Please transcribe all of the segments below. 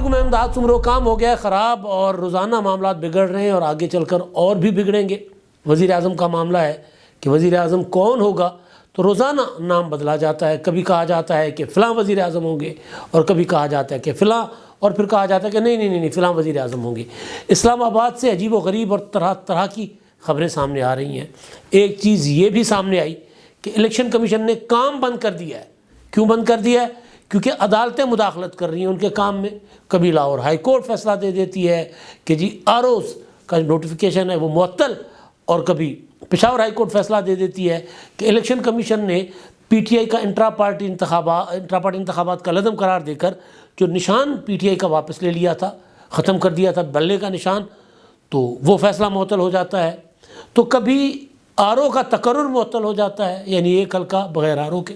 گو میں امداد سمرو کام ہو گیا ہے خراب اور روزانہ معاملات بگڑ رہے ہیں اور آگے چل کر اور بھی بگڑیں گے۔ وزیر اعظم کا معاملہ ہے کہ وزیر اعظم کون ہوگا تو روزانہ نام بدلا جاتا ہے، کبھی کہا جاتا ہے کہ فلاں وزیر اعظم ہوں گے اور کبھی کہا جاتا ہے کہ فلاں، اور پھر کہا جاتا ہے کہ نہیں فلاں وزیر اعظم ہوں گے۔ اسلام آباد سے عجیب و غریب اور طرح طرح کی خبریں سامنے آ رہی ہیں۔ ایک چیز یہ بھی سامنے آئی کہ الیکشن کمیشن نے کام بند کر دیا ہے۔ کیوں بند کر دیا ہے؟ کیونکہ عدالتیں مداخلت کر رہی ہیں ان کے کام میں۔ کبھی لاہور ہائی کورٹ فیصلہ دے دیتی ہے کہ جی آروز کا نوٹیفیکیشن ہے وہ معطل، اور کبھی پشاور ہائی کورٹ فیصلہ دے دیتی ہے کہ الیکشن کمیشن نے پی ٹی آئی کا انٹرا پارٹی انتخابات کا لازم قرار دے کر جو نشان پی ٹی آئی کا واپس لے لیا تھا، ختم کر دیا تھا بلے کا نشان، تو وہ فیصلہ معطل ہو جاتا ہے۔ تو کبھی آر او کا تقرر معطل ہو جاتا ہے، یعنی ایک حلقہ بغیر آر او کے۔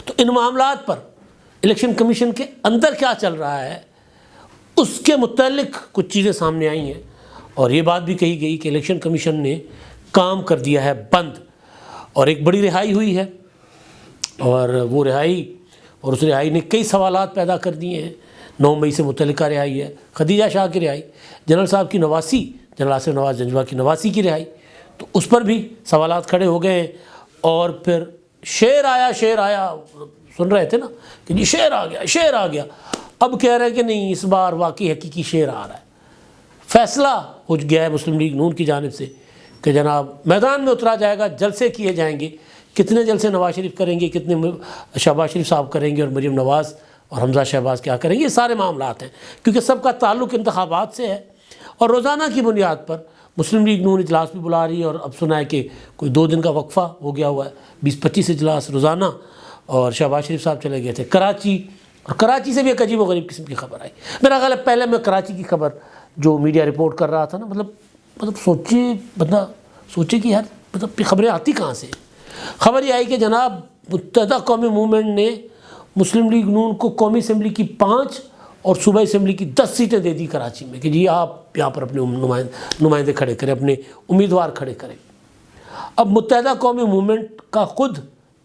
تو ان معاملات پر الیکشن کمیشن کے اندر کیا چل رہا ہے اس کے متعلق کچھ چیزیں سامنے آئی ہیں، اور یہ بات بھی کہی گئی کہ الیکشن کمیشن نے کام کر دیا ہے بند، اور ایک بڑی رہائی ہوئی ہے، اور وہ رہائی اور اس رہائی نے کئی سوالات پیدا کر دیے ہیں۔ 9 مئی سے متعلقہ رہائی ہے، خدیجہ شاہ کی رہائی، جنرل صاحب کی نواسی، جنرل آصف نواز جنجوعہ کی نواسی کی رہائی، تو اس پر بھی سوالات کھڑے ہو گئے ہیں۔ اور پھر شیر آیا سن رہے تھے نا کہ جی شیر آ گیا، اب کہہ رہے ہیں کہ نہیں اس بار واقعی حقیقی شیر آ رہا ہے۔ فیصلہ ہو گیا ہے مسلم لیگ نون کی جانب سے کہ جناب میدان میں اترا جائے گا، جلسے کیے جائیں گے۔ کتنے جلسے نواز شریف کریں گے، کتنے شہباز شریف صاحب کریں گے، اور مریم نواز اور حمزہ شہباز کیا کریں گے، یہ سارے معاملات ہیں، کیونکہ سب کا تعلق انتخابات سے ہے۔ اور روزانہ کی بنیاد پر مسلم لیگ نون اجلاس بھی بلا رہی ہے، اور اب سنا ہے کہ کوئی 2 دن کا وقفہ ہو گیا ہوا ہے، 20-25 اجلاس روزانہ۔ اور شہباز شریف صاحب چلے گئے تھے کراچی، اور کراچی سے بھی ایک عجیب و غریب قسم کی خبر آئی۔ میرا خیال ہے پہلے میں کراچی کی خبر جو میڈیا رپورٹ کر رہا تھا نا، مطلب بندہ سوچے کہ یار یہ خبریں آتی کہاں سے۔ خبر یہ آئی کہ جناب متحدہ قومی موومنٹ نے مسلم لیگ نون کو قومی اسمبلی کی 5 اور صوبائی اسمبلی کی 10 سیٹیں دے دی کراچی میں، کہ جی آپ یہاں پر اپنے نمائندے کھڑے کریں، اپنے امیدوار کھڑے کریں۔ اب متحدہ قومی موومنٹ کا خود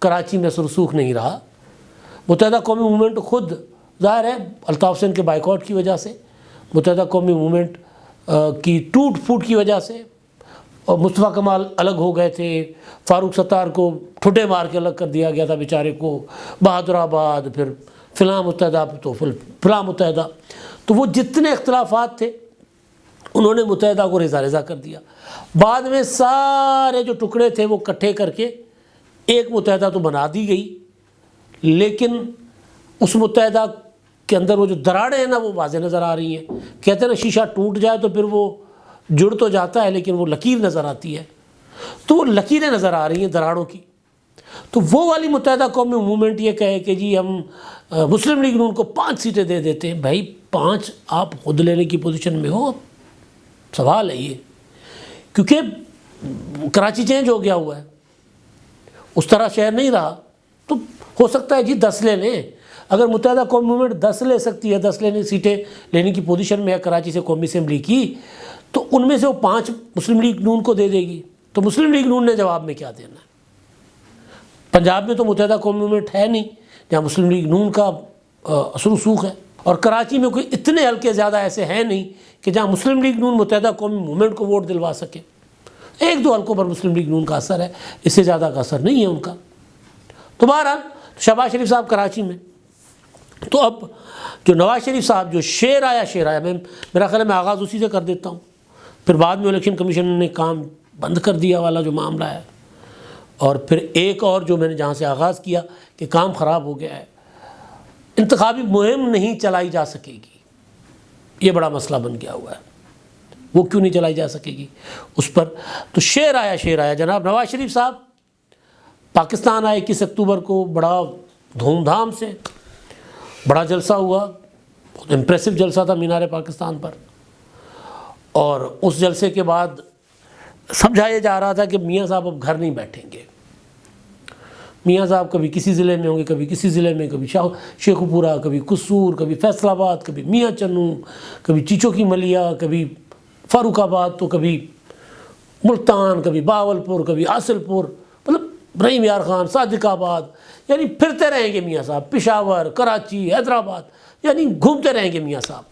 کراچی میں سرسوخ نہیں رہا۔ متحدہ قومی موومنٹ خود ظاہر ہے الطاف حسین کے بائیکاٹ کی وجہ سے، متحدہ قومی موومنٹ کی ٹوٹ پھوٹ کی وجہ سے، اور مصطفیٰ کمال الگ ہو گئے تھے، فاروق ستار کو ٹھڈے مار کے الگ کر دیا گیا تھا بیچارے کو، بہادر آباد، پھر فلاں متحدہ، تو فلاں متحدہ، تو وہ جتنے اختلافات تھے انہوں نے متحدہ کو ریزہ ریزہ کر دیا۔ بعد میں سارے جو ٹکڑے تھے وہ اکٹھے کر کے ایک متحدہ تو بنا دی گئی، لیکن اس متحدہ کے اندر وہ جو دراڑیں ہیں نا وہ واضح نظر آ رہی ہیں۔ کہتے ہیں نا شیشہ ٹوٹ جائے تو پھر وہ جڑ تو جاتا ہے لیکن وہ لکیر نظر آتی ہے، تو وہ لکیریں نظر آ رہی ہیں دراڑوں کی۔ تو وہ والی متحدہ قومی موومنٹ یہ کہے کہ جی ہم مسلم لیگ نون کو 5 سیٹیں دے دیتے ہیں، بھائی 5 آپ خود لینے کی پوزیشن میں ہو؟ سوال ہے یہ، کیونکہ کراچی چینج ہو گیا ہوا ہے، اس طرح شہر نہیں رہا، تو ہو سکتا ہے جی 10 لے لیں۔ اگر متحدہ قومی موومنٹ 10 لے سکتی ہے، 10 سیٹیں لینے کی پوزیشن میں ہے کراچی سے قومی اسمبلی کی، تو ان میں سے وہ 5 مسلم لیگ نون کو دے دے گی، تو مسلم لیگ نون نے جواب میں کیا دینا ہے؟ پنجاب میں تو متحدہ قومی موومنٹ ہے نہیں جہاں مسلم لیگ نون کا اثر رسوخ ہے، اور کراچی میں کوئی اتنے حلقے زیادہ ایسے ہیں نہیں کہ جہاں مسلم لیگ نون متحدہ قومی موومنٹ کو ووٹ دلوا سکے۔ 1-2 حلقوں پر مسلم لیگ نون کا اثر ہے، اس سے زیادہ کا اثر نہیں ہے ان کا۔ تو بہرحال شہباز شریف صاحب کراچی میں، تو اب جو نواز شریف صاحب جو شیر آیا میرا خیال ہے میں آغاز اسی سے کر دیتا ہوں، پھر بعد میں الیکشن کمیشن نے کام بند کر دیا والا جو معاملہ ہے، اور پھر ایک اور جو میں نے جہاں سے آغاز کیا کہ کام خراب ہو گیا ہے، انتخابی مہم نہیں چلائی جا سکے گی، یہ بڑا مسئلہ بن گیا ہوا ہے۔ وہ کیوں نہیں چلائی جا سکے گی اس پر تو شیر آیا جناب نواز شریف صاحب پاکستان آئے 21 اکتوبر کو، بڑا دھوم دھام سے بڑا جلسہ ہوا، بہت امپریسو جلسہ تھا مینار پاکستان پر، اور اس جلسے کے بعد سمجھایا جا رہا تھا کہ میاں صاحب اب گھر نہیں بیٹھیں گے، میاں صاحب کبھی کسی ضلع میں ہوں گے، کبھی کسی ضلع میں، کبھی شیخو پورہ، کبھی قصور، کبھی فیصل آباد، کبھی میاں چنوں، کبھی چیچو کی ملیا، کبھی فاروق آباد، تو کبھی ملتان، کبھی باولپور، کبھی حاصل پور، مطلب رحیم یار خان، صادق آباد، یعنی پھرتے رہیں گے میاں صاحب، پشاور، کراچی، حیدرآباد، یعنی گھومتے رہیں گے میاں صاحب.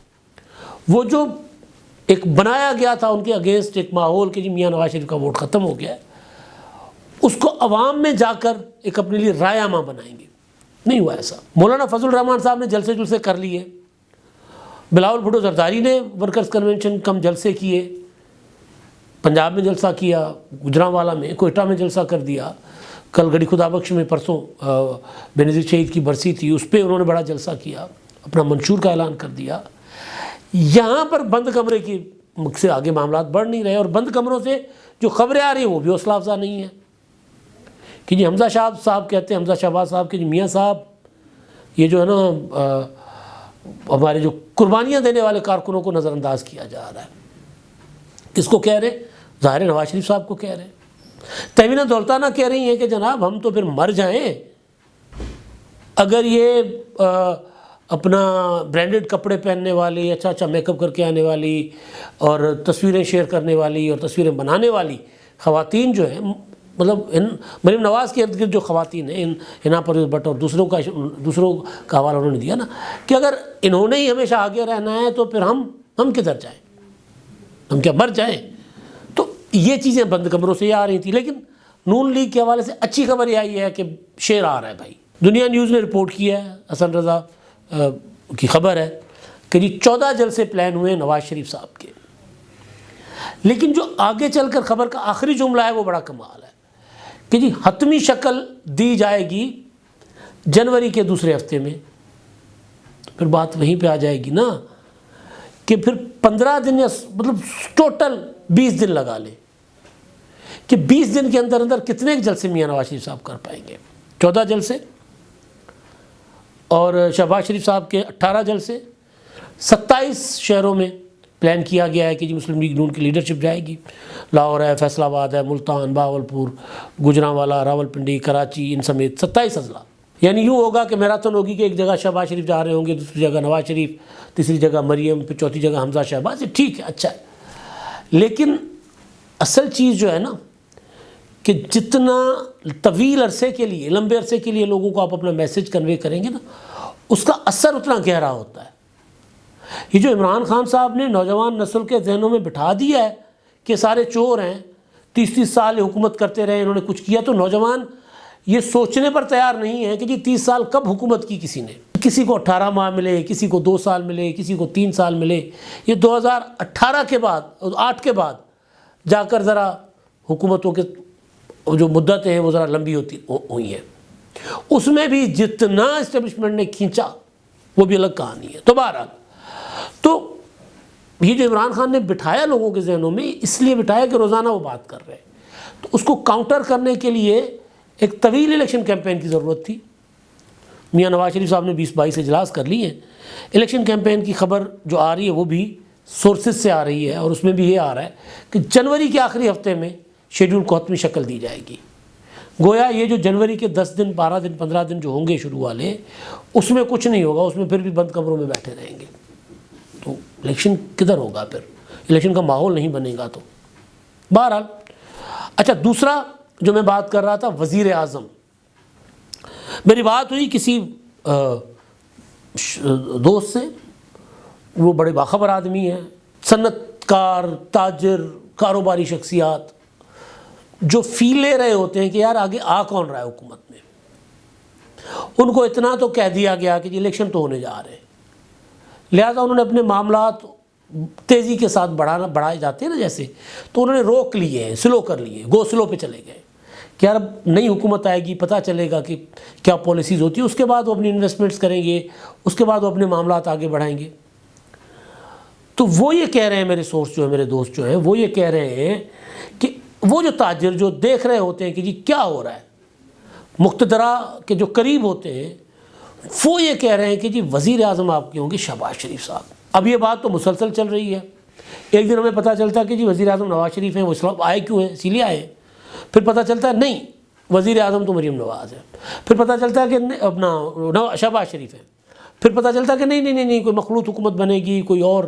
وہ جو ایک بنایا گیا تھا ان کے اگینسٹ ایک ماحول کہ جی میاں نواز شریف کا ووٹ ختم ہو گیا ہے، اس کو عوام میں جا کر ایک اپنے لیے رائے عامہ بنائیں گے. نہیں ہوا ایسا. مولانا فضل الرحمان صاحب نے جلسے کر لیے، بلاول بھٹو زرداری نے ورکرز کنونشن کم جلسے کیے، پنجاب میں جلسہ کیا، گجرانوالا میں، کوئٹہ میں جلسہ کر دیا. کل گڑی خدا بخش میں پرسوں بینظیر شہید کی برسی تھی، اس پہ انہوں نے بڑا جلسہ کیا، اپنا منشور کا اعلان کر دیا. یہاں پر بند کمرے کی سے آگے معاملات بڑھ نہیں رہے، اور بند کمروں سے جو خبریں آ رہی ہیں وہ بھی حوصلہ افزا نہیں ہیں کہ جی حمزہ شاہ صاحب کہتے ہیں، حمزہ شہباز صاحب کہ جی میاں صاحب یہ جو ہے نا ہمارے جو قربانیاں دینے والے کارکنوں کو نظر انداز کیا جا رہا ہے. کس کو کہہ رہے ہیں؟ ظاہر نواز شریف صاحب کو کہہ رہے ہیں. تہمینہ دولتانہ کہہ رہی ہیں کہ جناب ہم تو پھر مر جائیں اگر یہ اپنا برانڈڈ کپڑے پہننے والی، اچھا میک اپ کر کے آنے والی اور تصویریں شیئر کرنے والی اور تصویریں بنانے والی خواتین جو ہیں، مطلب مریم نواز کے ارد گرد جو خواتین ہیں، ہنا پرویز بٹ اور دوسروں کا حوالہ انہوں نے دیا نا کہ اگر انہوں نے ہی ہمیشہ آگے رہنا ہے تو پھر ہم کدھر جائیں؟ ہم کیا مر جائیں؟ تو یہ چیزیں بند کمروں سے یہ آ رہی تھیں. لیکن نون لیگ کے حوالے سے اچھی خبر یہ آئی ہے کہ شیر آ رہا ہے بھائی. دنیا نیوز نے رپورٹ کیا ہے، حسن رضا کی خبر ہے کہ جی 14 جلسے پلان ہوئے نواز شریف صاحب کے. لیکن جو آگے چل کر خبر کا آخری جملہ ہے وہ بڑا کمال ہے کہ جی حتمی شکل دی جائے گی جنوری کے دوسرے ہفتے میں. پھر بات وہیں پہ آ جائے گی نا کہ پھر 15 دن یا مطلب ٹوٹل 20 دن لگا لیں کہ 20 دن کے اندر کتنے جلسے میاں نواز شریف صاحب کر پائیں گے. 14 جلسے اور شہباز شریف صاحب کے 18 جلسے. 27 شہروں میں پلان کیا گیا ہے کہ جی مسلم لیگ نون کی لیڈرشپ جائے گی. لاہور ہے، فیصل آباد ہے، ملتان، بہاولپور، گجرانوالا، راولپنڈی، کراچی، ان سمیت 27 اضلاع. یعنی یوں ہوگا کہ میراتھن ہوگی کہ ایک جگہ شہباز شریف جا رہے ہوں گے، دوسری جگہ نواز شریف، تیسری جگہ مریم، پھر چوتھی جگہ حمزہ شہباز. ٹھیک ہے، اچھا ہے. لیکن اصل چیز جو ہے نا کہ جتنا طویل عرصے کے لیے، لمبے عرصے کے لیے لوگوں کو آپ اپنا میسیج کنوے کریں گے نا، اس کا اثر اتنا گہرا ہوتا ہے. یہ جو عمران خان صاحب نے نوجوان نسل کے ذہنوں میں بٹھا دیا ہے کہ سارے چور ہیں، 30 سال حکومت کرتے رہے، انہوں نے کچھ کیا، تو نوجوان یہ سوچنے پر تیار نہیں ہے کہ جی 30 سال کب حکومت کی کسی نے. کسی کو 18 ماہ ملے، کسی کو 2 سال ملے، کسی کو 3 سال ملے. یہ 2018 کے بعد، 8 کے بعد جا کر ذرا حکومتوں کے جو مدتیں ہیں وہ ذرا لمبی ہوئی ہیں. اس میں بھی جتنا اسٹیبلشمنٹ نے کھینچا وہ بھی الگ کہانی ہے. تو بہرحال تو یہ جو عمران خان نے بٹھایا لوگوں کے ذہنوں میں، اس لیے بٹھایا کہ روزانہ وہ بات کر رہے ہیں. تو اس کو کاؤنٹر کرنے کے لیے ایک طویل الیکشن کیمپین کی ضرورت تھی. میاں نواز شریف صاحب نے 20-22 اجلاس کر لی ہیں. الیکشن کیمپین کی خبر جو آ رہی ہے وہ بھی سورسز سے آ رہی ہے، اور اس میں بھی یہ آ رہا ہے کہ جنوری کے آخری ہفتے میں شیڈول کو حتمی شکل دی جائے گی. گویا یہ جو جنوری کے 10 دن، 12 دن، 15 دن جو ہوں گے شروع والے، اس میں کچھ نہیں ہوگا، اس میں پھر بھی بند کمروں میں بیٹھے رہیں گے. تو الیکشن کدھر ہوگا؟ پھر الیکشن کا ماحول نہیں بنے گا. تو بہرحال اچھا، دوسرا جو میں بات کر رہا تھا، وزیر اعظم. میری بات ہوئی کسی دوست سے، وہ بڑے باخبر آدمی ہیں، صنعت کار، تاجر، کاروباری شخصیات، جو فیل لے رہے ہوتے ہیں کہ یار آگے آ کون رہا ہے حکومت میں. ان کو اتنا تو کہہ دیا گیا کہ جی الیکشن تو ہونے جا رہے ہیں، لہٰذا انہوں نے اپنے معاملات تیزی کے ساتھ بڑھائے جاتے ہیں نا جیسے، تو انہوں نے روک لیے ہیں، سلو کر لیے، گو سلو پہ چلے گئے کہ یار اب نئی حکومت آئے گی، پتہ چلے گا کہ کیا پالیسیز ہوتی ہیں، اس کے بعد وہ اپنی انویسٹمنٹس کریں گے، اس کے بعد وہ اپنے معاملات آگے بڑھائیں گے. تو وہ یہ کہہ رہے ہیں، میرے سورس جو ہے، میرے دوست جو ہیں، وہ یہ کہہ رہے ہیں کہ وہ جو تاجر جو دیکھ رہے ہوتے ہیں کہ جی کیا ہو رہا ہے، مقتدرہ کے جو قریب ہوتے ہیں، وہ یہ کہہ رہے ہیں کہ جی وزیر اعظم آپ کے ہوں گے شہباز شریف صاحب. اب یہ بات تو مسلسل چل رہی ہے. ایک دن ہمیں پتہ چلتا ہے کہ جی وزیر اعظم نواز شریف ہیں، وہ اسلام آئے کیوں ہیں، اسی لیے آئے ہیں. پھر پتہ چلتا ہے نہیں، وزیر اعظم تو مریم نواز ہے. پھر پتہ چلتا ہے کہ اپنا شہباز شریف ہے. پھر پتہ چلتا ہے کہ نہیں کوئی مخلوط حکومت بنے گی، کوئی اور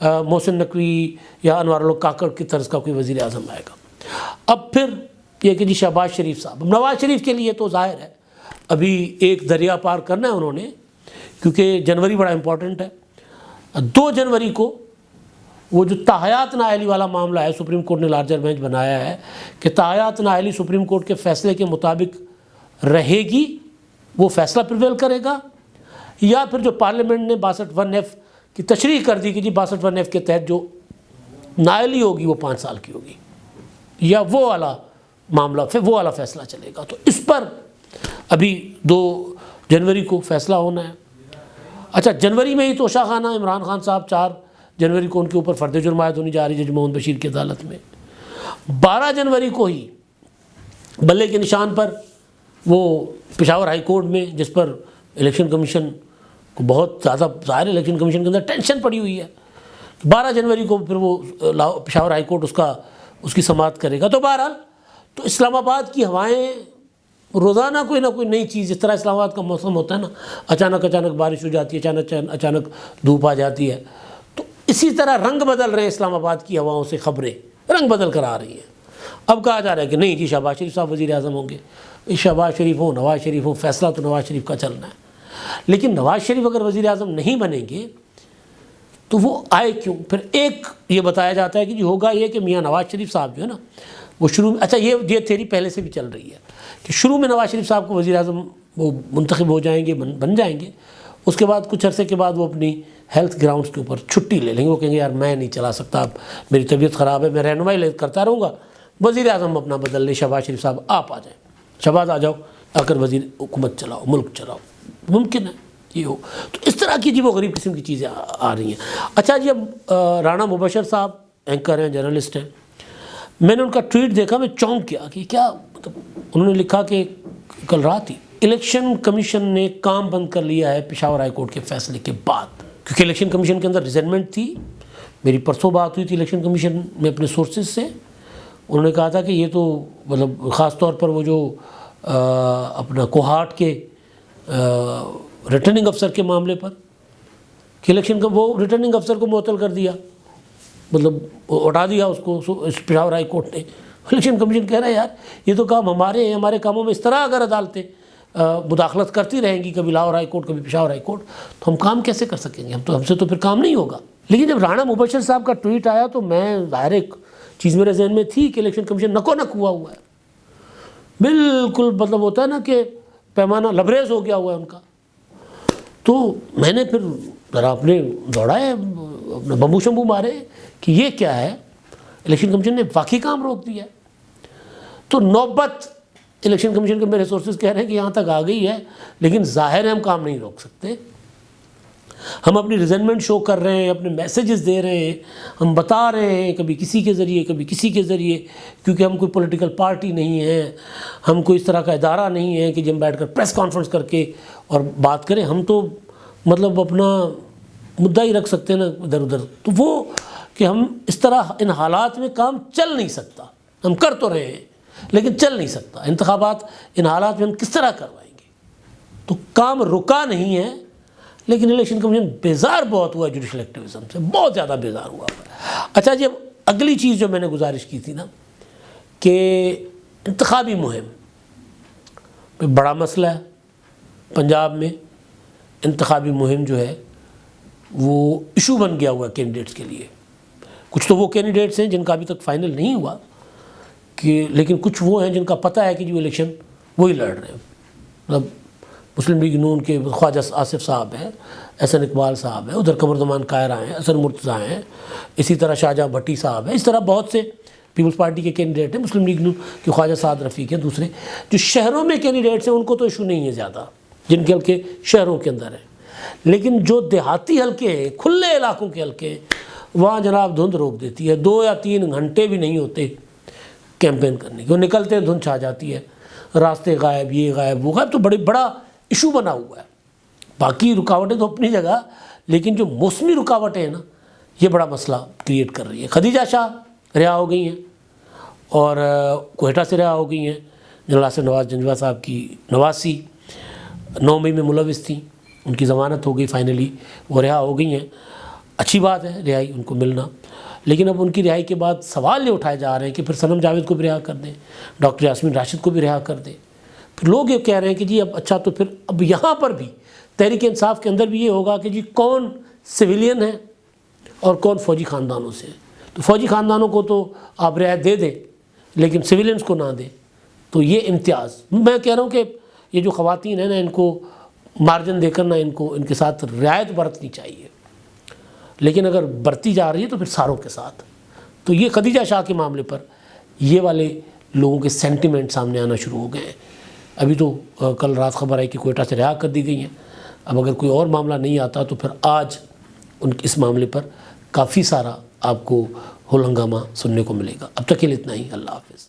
محسن نقوی یا انوار الحق کاکڑ کی طرز کا کوئی وزیر اعظم آئے گا. اب پھر یہ کہ جی شہباز شریف صاحب. نواز شریف کے لیے تو ظاہر ہے ابھی ایک دریا پار کرنا ہے انہوں نے کیونکہ جنوری بڑا امپورٹنٹ ہے. 2 جنوری کو وہ جو تاحیات نااہلی والا معاملہ ہے، سپریم کورٹ نے لارجر بینچ بنایا ہے کہ تاحیات نااہلی سپریم کورٹ کے فیصلے کے مطابق رہے گی، وہ فیصلہ پریویل کرے گا، یا پھر جو پارلیمنٹ نے 62(1)(f) کی تشریح کر دی کہ جی 62(1)(f) کے تحت جو نااہلی ہوگی وہ 5 سال کی ہوگی، یا وہ والا معاملہ، پھر وہ والا فیصلہ چلے گا. تو اس پر ابھی 2 جنوری کو فیصلہ ہونا ہے. اچھا، جنوری میں ہی توشہ خانہ عمران خان صاحب 4 جنوری کو ان کے اوپر فرد جرم عائد ہونی جا رہی ہے جج محمد بشیر کی عدالت میں. 12 جنوری کو ہی بلے کے نشان پر وہ پشاور ہائی کورٹ میں، جس پر الیکشن کمیشن کو بہت زیادہ ظاہر الیکشن کمیشن کے اندر ٹینشن پڑی ہوئی ہے، 12 جنوری کو پھر وہ پشاور ہائی کورٹ اس کی سماعت کرے گا. تو بہرحال تو اسلام آباد کی ہوائیں روزانہ کوئی نہ کوئی نئی چیز، اس طرح اسلام آباد کا موسم ہوتا ہے نا، اچانک بارش ہو جاتی ہے، اچانک دھوپ آ جاتی ہے. تو اسی طرح رنگ بدل رہے ہیں اسلام آباد کی ہواؤں سے، خبریں رنگ بدل کر آ رہی ہیں. اب کہا جا رہا ہے کہ نہیں جی شہباز شریف صاحب وزیر اعظم ہوں گے. شہباز شریف ہوں، نواز شریف ہوں، فیصلہ تو نواز شریف کا چلنا ہے. لیکن نواز شریف اگر وزیر اعظم نہیں بنیں گے تو وہ آئے کیوں؟ پھر ایک یہ بتایا جاتا ہے کہ جی ہوگا یہ کہ میاں نواز شریف صاحب جو ہے نا وہ شروع میں، اچھا یہ تھیری پہلے سے بھی چل رہی ہے کہ شروع میں نواز شریف صاحب کو وزیر اعظم وہ منتخب ہو جائیں گے، بن جائیں گے. اس کے بعد کچھ عرصے کے بعد وہ اپنی ہیلتھ گراؤنڈز کے اوپر چھٹی لے لیں گے. وہ کہیں گے یار میں نہیں چلا سکتا، اب میری طبیعت خراب ہے، میں رہنمائی کرتا رہوں گا، وزیر اعظم اپنا بدل لیں، شہباز شریف صاحب آپ آ جائیں، شہباز آ جاؤ، آ کر وزیر حکومت چلاؤ، ملک چلاؤ. ممکن ہے یہ ہو. تو اس طرح کی وہ غریب قسم کی چیزیں آ رہی ہیں. اچھا جی، اب رانا مبشر صاحب اینکر ہیں، جرنلسٹ ہیں. میں نے ان کا ٹویٹ دیکھا، میں چونک گیا کہ کیا مطلب. انہوں نے لکھا کہ کل رات ہی الیکشن کمیشن نے کام بند کر لیا ہے پشاور ہائی کورٹ کے فیصلے کے بعد، کیونکہ الیکشن کمیشن کے اندر ریزنمنٹ تھی. میری پرسوں بات ہوئی تھی الیکشن کمیشن میں اپنے سورسز سے. انہوں نے کہا تھا کہ یہ تو مطلب خاص طور پر وہ جو اپنا کوہاٹ کے ریٹرننگ افسر کے معاملے پر کہ الیکشن کا وہ ریٹرننگ افسر کو معطل کر دیا، مطلب اٹھا دیا اس کو پشاور ہائی کورٹ نے. الیکشن کمیشن کہہ رہا ہے یار یہ تو کام ہمارے ہیں، ہمارے کاموں میں اس طرح اگر عدالتیں مداخلت کرتی رہیں گی، کبھی لاہور ہائی کورٹ کبھی پشاور ہائی کورٹ، تو ہم کام کیسے کر سکیں گے؟ ہم سے تو پھر کام نہیں ہوگا. لیکن جب رانا مبشر صاحب کا ٹویٹ آیا تو میں ظاہر ایک چیز میرے ذہن میں تھی کہ الیکشن کمیشن نکو نک ہوا ہے، بالکل مطلب ہوتا ہے نا کہ پیمانہ لبریز ہو گیا ہوا ہے ان کا. تو میں نے پھر ذرا اپنے دوڑائے، اپنے بمبو شمبو مارے کہ یہ کیا ہے، الیکشن کمیشن نے واقعی کام روک دیا ہے. تو نوبت الیکشن کمیشن کے میرے سورسز کہہ رہے ہیں کہ یہاں تک آ گئی ہے، لیکن ظاہر ہے ہم کام نہیں روک سکتے. ہم اپنی ریزنمنٹ شو کر رہے ہیں، اپنے میسیجز دے رہے ہیں، ہم بتا رہے ہیں کبھی کسی کے ذریعے کبھی کسی کے ذریعے، کیونکہ ہم کوئی پولیٹیکل پارٹی نہیں ہے، ہم کوئی اس طرح کا ادارہ نہیں ہے کہ ہم بیٹھ کر پریس کانفرنس کر کے اور بات کریں. ہم تو مطلب اپنا مدعا ہی رکھ سکتے ہیں نا ادھر ادھر. تو وہ کہ ہم اس طرح ان حالات میں کام چل نہیں سکتا. ہم کر تو رہے ہیں لیکن چل نہیں سکتا. انتخابات ان حالات میں ہم کس طرح کروائیں گے؟ تو کام رکا نہیں ہے، لیکن الیکشن کمیشن بیزار بہت ہوا ہے جوڈیشل ایکٹیویزم سے، بہت زیادہ بیزار ہوا ہے. اچھا جی، اب اگلی چیز جو میں نے گزارش کی تھی نا کہ انتخابی مہم بڑا مسئلہ ہے پنجاب میں. انتخابی مہم جو ہے وہ ایشو بن گیا ہوا ہے کینڈیڈیٹس کے لیے. کچھ تو وہ کینڈیڈیٹس ہیں جن کا ابھی تک فائنل نہیں ہوا کہ، لیکن کچھ وہ ہیں جن کا پتہ ہے کہ جو الیکشن وہی لڑ رہے ہیں. مطلب مسلم لیگ نون کے خواجہ آصف صاحب ہیں، احسن اقبال صاحب ہیں، ادھر قمرزمان قاہرہ ہیں، حسن مرتضیٰ ہیں، اسی طرح شاہجہاں بھٹی صاحب ہیں. اس طرح بہت سے پیپلز پارٹی کے کینڈیڈیٹ ہیں. مسلم لیگ نون کے خواجہ سعد رفیق ہیں. دوسرے جو شہروں میں کینڈیڈیٹس ہیں ان کو تو ایشو نہیں ہے زیادہ، جن کے حلقے شہروں کے اندر ہیں. لیکن جو دیہاتی حلقے ہیں، کھلے علاقوں کے حلقے ہیں، وہاں جناب دھند روک دیتی ہے. 2 یا 3 گھنٹے بھی نہیں ہوتے کیمپین کرنے کے، وہ نکلتے دھند چھا جاتی ہے، راستے غائب، یہ غائب وہ غائب. تو بڑا ایشو بنا ہوا ہے. باقی رکاوٹیں تو اپنی جگہ، لیکن جو موسمی رکاوٹیں ہیں نا یہ بڑا مسئلہ کریٹ کر رہی ہے. خدیجہ شاہ رہا ہو گئی ہیں اور کوئٹہ سے رہا ہو گئی ہیں. جنرل آصف نواز جنجوہ صاحب کی نواسی 9 مئی میں ملوث تھیں، ان کی ضمانت ہو گئی فائنلی، وہ رہا ہو گئی ہیں. اچھی بات ہے رہائی ان کو ملنا. لیکن اب ان کی رہائی کے بعد سوال یہ اٹھائے جا رہے ہیں کہ پھر صنم جاوید کو بھی رہا کر دیں، ڈاکٹر یاسمین راشد کو بھی رہا کر دیں. تو لوگ یہ کہہ رہے ہیں کہ جی اب اچھا تو پھر اب یہاں پر بھی تحریک انصاف کے اندر بھی یہ ہوگا کہ جی کون سویلین ہے اور کون فوجی خاندانوں سے. تو فوجی خاندانوں کو تو آپ رعایت دے دیں لیکن سویلینز کو نہ دیں. تو یہ امتیاز میں کہہ رہا ہوں کہ یہ جو خواتین ہیں نا ان کو مارجن دے کر نہ ان کے ساتھ رعایت برتنی چاہیے. لیکن اگر برتی جا رہی ہے تو پھر ساروں کے ساتھ. تو یہ خدیجہ شاہ کے معاملے پر یہ والے لوگوں کے سینٹیمنٹ سامنے آنا شروع ہو گئے ہیں. ابھی تو کل رات خبر آئی کہ کوئٹہ سے رہا کر دی گئی ہیں. اب اگر کوئی اور معاملہ نہیں آتا تو پھر آج اس معاملے پر کافی سارا آپ کو ہول ہنگامہ سننے کو ملے گا. اب تک کے لیے اتنا ہی. اللہ حافظ.